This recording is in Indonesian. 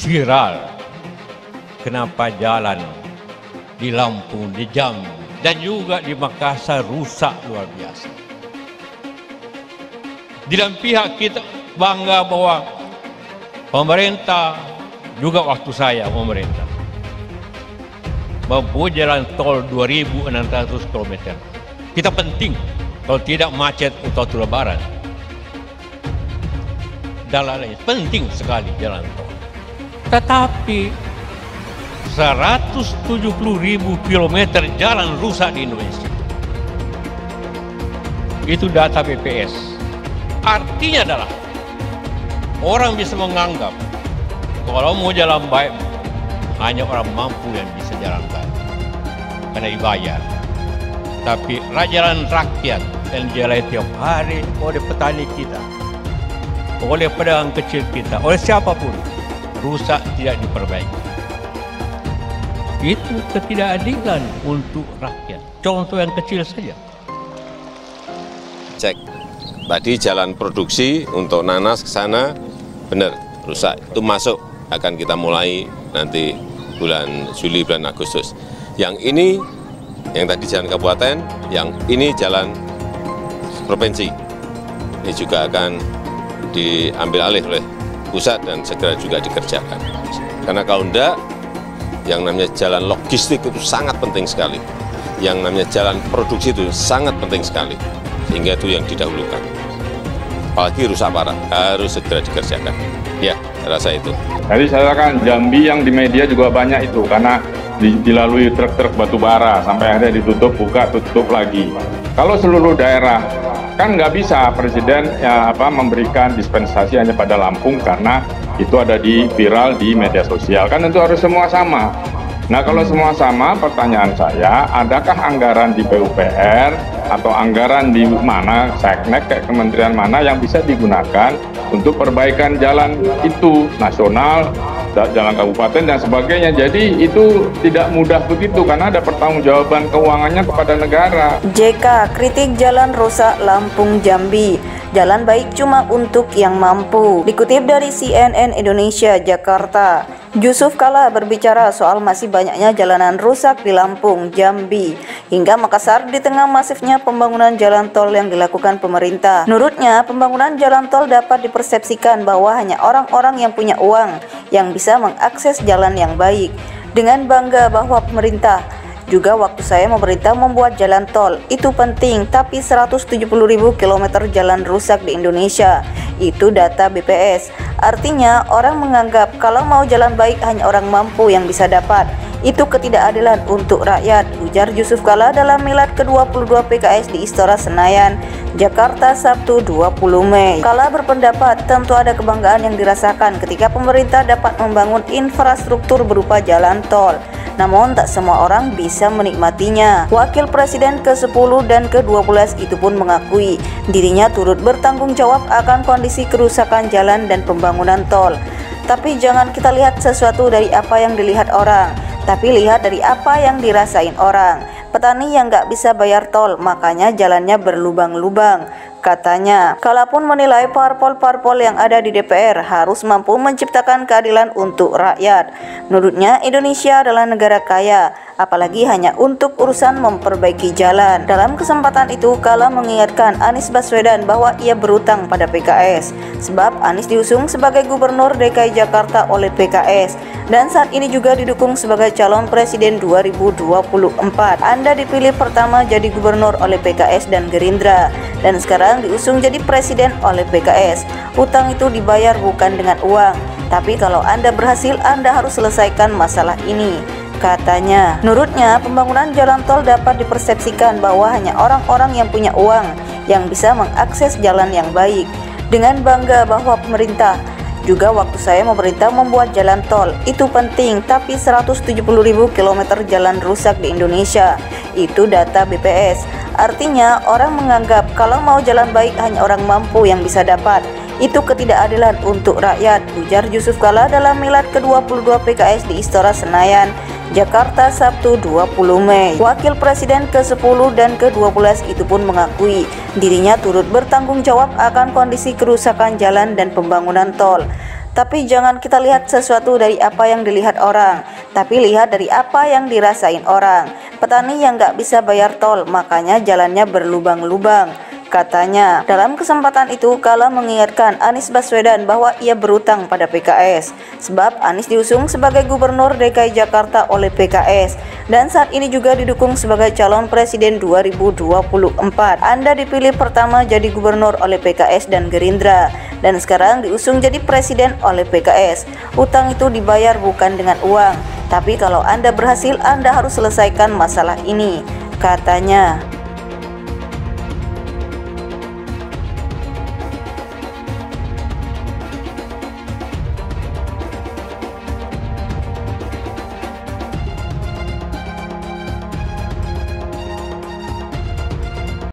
viral kenapa jalan di Lampung, di Jambi, dan juga di Makassar rusak luar biasa. Di dalam pihak kita bangga bahwa pemerintah, juga waktu saya pemerintah, membuat jalan tol 2.600 km. Kita penting, kalau tidak macet untuk Lebaran. Dan lain-lain, penting sekali jalan tol. Tetapi 170.000 km jalan rusak di Indonesia. Itu data BPS. Artinya adalah orang bisa menganggap kalau mau jalan baik hanya orang mampu yang bisa jalan baik karena dibayar. Tapi jalan rakyat yang jalan tiap hari oleh petani kita, oleh pedagang kecil kita, oleh siapapun, rusak tidak diperbaiki. Itu ketidakadilan untuk rakyat. Contoh yang kecil saja. Cek, tadi jalan produksi untuk nanas ke sana benar rusak. Itu masuk, akan kita mulai nanti bulan Juli, bulan Agustus. Yang ini, yang tadi jalan kabupaten, yang ini jalan provinsi. Ini juga akan diambil alih oleh pusat dan segera juga dikerjakan. Karena kalau enggak, yang namanya jalan logistik itu sangat penting sekali. Yang namanya jalan produksi itu sangat penting sekali. Sehingga itu yang didahulukan. Apalagi rusak parah, harus segera dikerjakan. Ya, saya rasa itu. Jadi saya kan Jambi yang di media juga banyak itu, karena dilalui truk-truk batu bara, sampai akhirnya ditutup, buka, tutup lagi. Kalau seluruh daerah, kan nggak bisa Presiden memberikan dispensasi hanya pada Lampung, karena itu ada di viral di media sosial. Kan tentu harus semua sama. Nah, kalau semua sama, pertanyaan saya, adakah anggaran di PUPR atau anggaran di mana, Seknek, kayak kementerian mana yang bisa digunakan untuk perbaikan jalan itu, nasional, jalan kabupaten, dan sebagainya. Jadi itu tidak mudah begitu, karena ada pertanggungjawaban keuangannya kepada negara. JK kritik jalan rusak Lampung Jambi. Jalan baik cuma untuk yang mampu. Dikutip dari CNN Indonesia, Jakarta, Yusuf Kala berbicara soal masih banyaknya jalanan rusak di Lampung, Jambi, hingga Makassar di tengah masifnya pembangunan jalan tol yang dilakukan pemerintah. Menurutnya, pembangunan jalan tol dapat dipersepsikan bahwa hanya orang-orang yang punya uang yang bisa mengakses jalan yang baik. Dengan bangga bahwa pemerintah juga waktu saya pemerintah membuat jalan tol itu penting, tapi 170.000 km jalan rusak di Indonesia. Itu data BPS. Artinya orang menganggap kalau mau jalan baik hanya orang mampu yang bisa dapat. Itu ketidakadilan untuk rakyat, ujar Yusuf Kala dalam milad ke-22 PKS di Istora Senayan, Jakarta, Sabtu 20 Mei. Kala berpendapat tentu ada kebanggaan yang dirasakan ketika pemerintah dapat membangun infrastruktur berupa jalan tol. Namun tak semua orang bisa menikmatinya. Wakil Presiden ke-10 dan ke-12 itu pun mengakui dirinya turut bertanggung jawab akan kondisi kerusakan jalan dan pembangunan tol. Tapi jangan kita lihat sesuatu dari apa yang dilihat orang, tapi lihat dari apa yang dirasain orang. Petani yang nggak bisa bayar tol, makanya jalannya berlubang-lubang. Katanya, kalaupun menilai parpol-parpol yang ada di DPR harus mampu menciptakan keadilan untuk rakyat. Menurutnya, Indonesia adalah negara kaya, apalagi hanya untuk urusan memperbaiki jalan. Dalam kesempatan itu, Kala mengingatkan Anies Baswedan bahwa ia berutang pada PKS, sebab Anies diusung sebagai Gubernur DKI Jakarta oleh PKS, dan saat ini juga didukung sebagai calon presiden 2024. Anda dipilih pertama jadi gubernur oleh PKS dan Gerindra, dan sekarang diusung jadi presiden oleh PKS. Utang itu dibayar bukan dengan uang, tapi kalau Anda berhasil, Anda harus selesaikan masalah ini, katanya. Menurutnya, pembangunan jalan tol dapat dipersepsikan bahwa hanya orang-orang yang punya uang yang bisa mengakses jalan yang baik. Dengan bangga bahwa pemerintah juga waktu saya pemerintah membuat jalan tol itu penting, tapi 170.000 km jalan rusak di Indonesia. Itu data BPS. Artinya orang menganggap kalau mau jalan baik hanya orang mampu yang bisa dapat. Itu ketidakadilan untuk rakyat, ujar Yusuf Kala dalam milad ke-22 PKS di Istora Senayan, Jakarta, Sabtu 20 Mei. Wakil Presiden ke-10 dan ke-12 itu pun mengakui dirinya turut bertanggung jawab akan kondisi kerusakan jalan dan pembangunan tol. Tapi jangan kita lihat sesuatu dari apa yang dilihat orang, tapi lihat dari apa yang dirasain orang. Petani yang nggak bisa bayar tol, makanya jalannya berlubang-lubang, katanya. Dalam kesempatan itu, Kala mengingatkan Anies Baswedan bahwa ia berutang pada PKS, sebab Anies diusung sebagai Gubernur DKI Jakarta oleh PKS, dan saat ini juga didukung sebagai calon presiden 2024. Anda dipilih pertama jadi gubernur oleh PKS dan Gerindra, dan sekarang diusung jadi presiden oleh PKS. Utang itu dibayar bukan dengan uang, tapi kalau Anda berhasil, Anda harus selesaikan masalah ini, katanya.